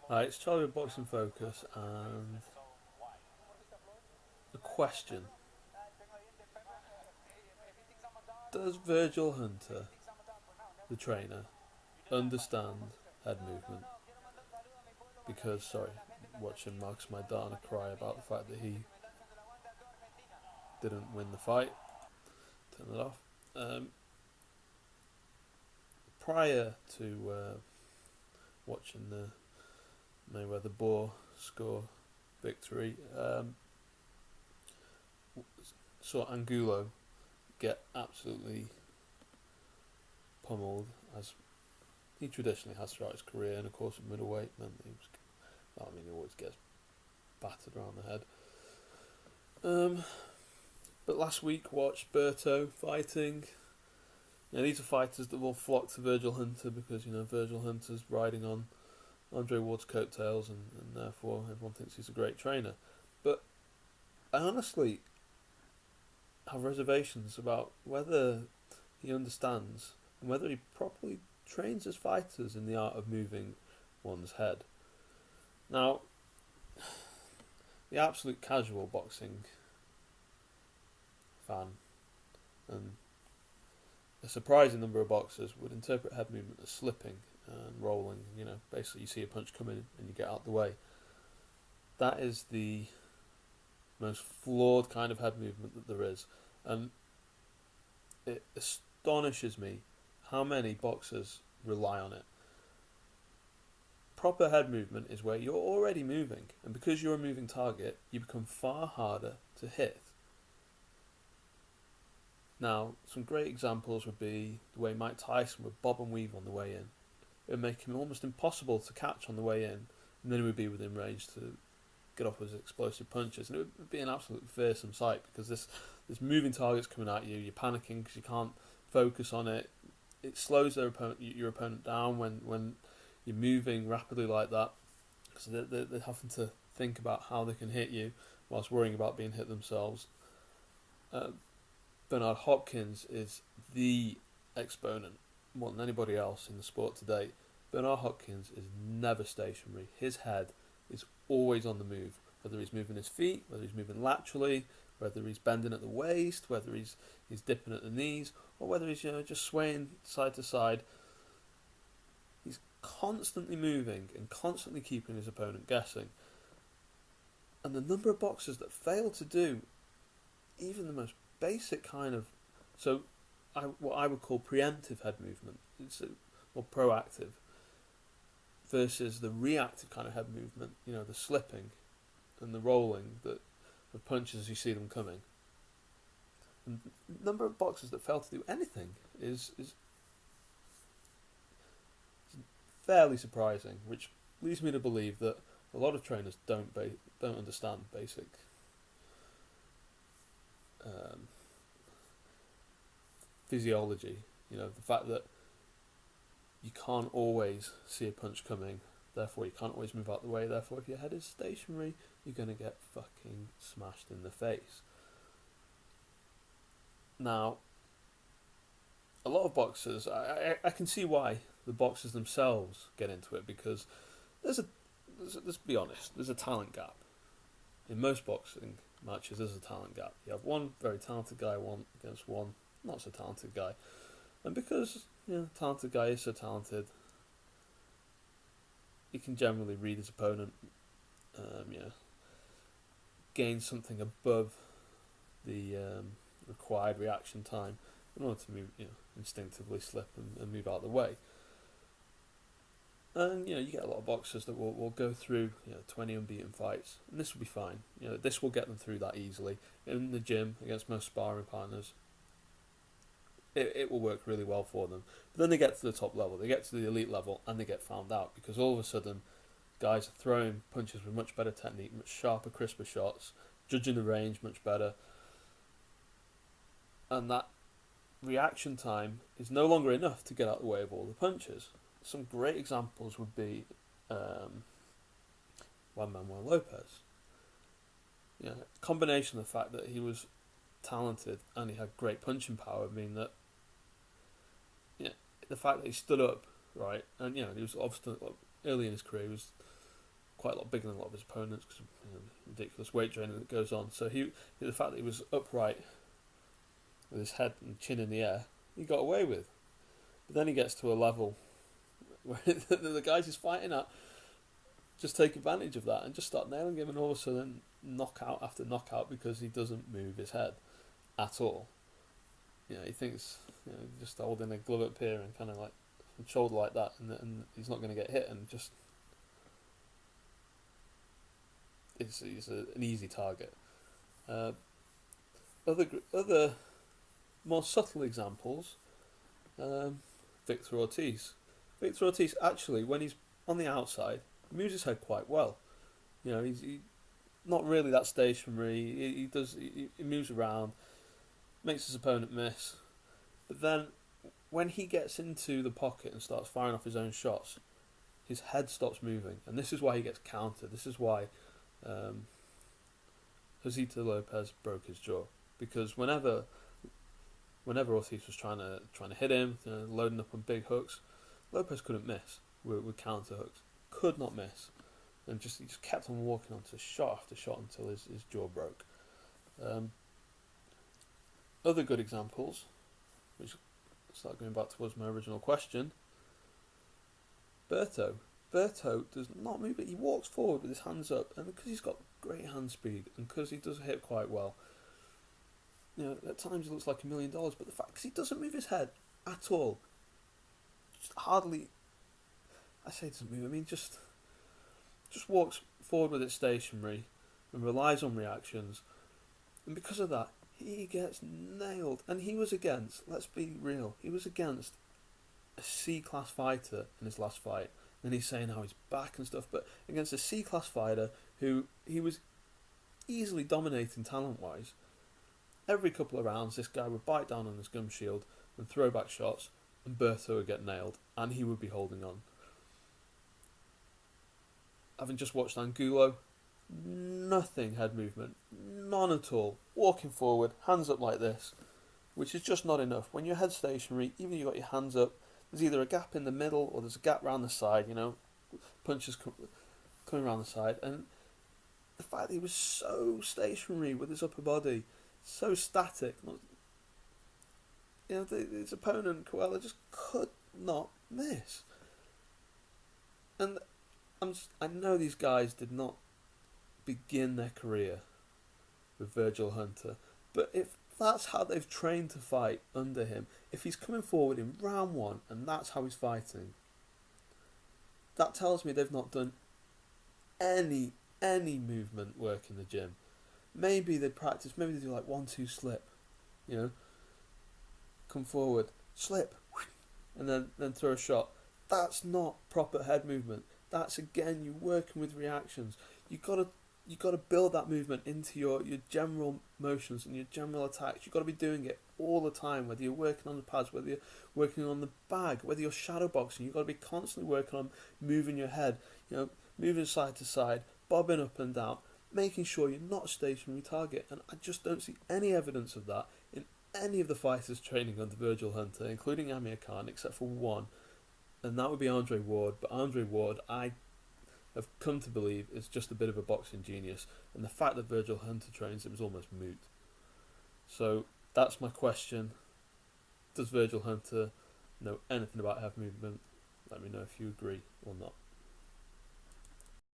Hi, it's Charlie with Boxing Focus, and the question: does Virgil Hunter, the trainer, understand head movement? Because, sorry, watching Marcus Maidana cry about the fact that he didn't win the fight, turn it off. Um, Prior to watching the Mayweather Boar score victory, saw Angulo get absolutely pummeled, as he traditionally has throughout his career, and of course at middleweight, then he always gets battered around the head. But last week watched Berto fighting. These are fighters that will flock to Virgil Hunter because Virgil Hunter's riding on Andre Ward's coattails, and therefore everyone thinks he's a great trainer. But I honestly have reservations about whether he understands and whether he properly trains his fighters in the art of moving one's head. Now, the absolute casual boxing fan and a surprising number of boxers would interpret head movement as slipping and rolling. Basically you see a punch coming and you get out the way. That is the most flawed kind of head movement that there is, and it astonishes me how many boxers rely on it. Proper head movement is where you're already moving, and because you're a moving target, you become far harder to hit. Now, some great examples would be the way Mike Tyson would bob and weave on the way in. It would make him almost impossible to catch on the way in, and then he would be within range to get off his explosive punches, and it would be an absolute fearsome sight because this moving target's coming at you. You're panicking because you can't focus on it. It slows your opponent down when you're moving rapidly like that, because they're having to think about how they can hit you whilst worrying about being hit themselves. Uh, Bernard Hopkins is the exponent, more than anybody else in the sport today. Bernard Hopkins is never stationary. His head is always on the move, whether he's moving his feet, whether he's moving laterally, whether he's bending at the waist, whether he's dipping at the knees, or whether he's just swaying side to side. He's constantly moving and constantly keeping his opponent guessing. And the number of boxers that fail to do even the most basic kind of what I would call preemptive head movement, or proactive, versus the reactive kind of head movement. The slipping and the rolling that of punches as you see them coming. And the number of boxers that fail to do anything is fairly surprising, which leads me to believe that a lot of trainers don't understand basic um, physiology. The fact that you can't always see a punch coming, therefore you can't always move out the way, therefore if your head is stationary, you're going to get fucking smashed in the face. Now, a lot of boxers, I can see why the boxers themselves get into it, because let's be honest, there's a talent gap. In most boxing matches, there's a talent gap. You have one very talented guy against one not so talented guy. And because talented guy is so talented, he can generally read his opponent, gain something above the required reaction time in order to move, instinctively slip and move out of the way. And you get a lot of boxers that will go through 20 unbeaten fights, and this will be fine. This will get them through that easily in the gym against most sparring partners. It will work really well for them. But then they get to the top level, they get to the elite level, and they get found out because all of a sudden, guys are throwing punches with much better technique, much sharper, crisper shots, judging the range much better, and that reaction time is no longer enough to get out of the way of all the punches. Some great examples would be Juan Manuel Lopez. Combination of the fact that he was talented and he had great punching power mean that the fact that he stood up, right, and he was obviously early in his career, he was quite a lot bigger than a lot of his opponents because ridiculous weight training that goes on. So the fact that he was upright with his head and chin in the air, he got away with. But then he gets to a level where the guys he's fighting at just take advantage of that and just start nailing him, and all of a sudden knockout after knockout because he doesn't move his head at all. He thinks just holding a glove up here and kind of like shoulder like that, and he's not going to get hit, and just he's an easy target. Other more subtle examples, Victor Ortiz. Victor Ortiz actually, when he's on the outside, moves his head quite well. He's not really that stationary. He moves around, makes his opponent miss. But then, when he gets into the pocket and starts firing off his own shots, his head stops moving, and this is why he gets countered. This is why Josita Lopez broke his jaw, because whenever Ortiz was trying to hit him, loading up on big hooks, Lopez couldn't miss with counter hooks. Could not miss, and he just kept on walking onto shot after shot until his jaw broke. Other good examples, which start going back towards my original question. Berto does not move it. He walks forward with his hands up, and because he's got great hand speed and because he does hit quite well, at times it looks like $1 million. But the fact is, he doesn't move his head at all. Just hardly. I say doesn't move. I mean, just walks forward with it stationary and relies on reactions, and because of that, he gets nailed. And he was against. Let's be real. He was against a C-class fighter in his last fight. And he's saying how he's back and stuff, but against a C-class fighter who he was easily dominating talent-wise. Every couple of rounds, this guy would bite down on his gum shield and throw back shots, and Berto would get nailed, and he would be holding on. Having just watched Angulo, nothing head movement, none at all. Walking forward, hands up like this, which is just not enough. When your head's stationary, even if you've got your hands up, there's either a gap in the middle or there's a gap round the side, punches coming around the side. And the fact that he was so stationary with his upper body, so static, his opponent, Coelho, just could not miss. And I know these guys did not begin their career with Virgil Hunter, but if that's how they've trained to fight under him, if he's coming forward in round one and that's how he's fighting, that tells me they've not done any movement work in the gym. Maybe they practice, maybe they do like 1-2 slip, come forward, slip, and then throw a shot. That's not proper head movement. That's, again, you working with reactions. You gotta build that movement into your general motions and your general attacks. You've got to be doing it all the time, whether you're working on the pads, whether you're working on the bag, whether you're shadow boxing. You've got to be constantly working on moving your head, moving side to side, bobbing up and down, making sure you're not a stationary target. And I just don't see any evidence of that in any of the fighters training under Virgil Hunter, including Amir Khan, except for one, and that would be Andre Ward. But Andre Ward, I have come to believe, is just a bit of a boxing genius, and the fact that Virgil Hunter trains him is almost moot. So that's my question. Does Virgil Hunter know anything about head movement? Let me know if you agree or not.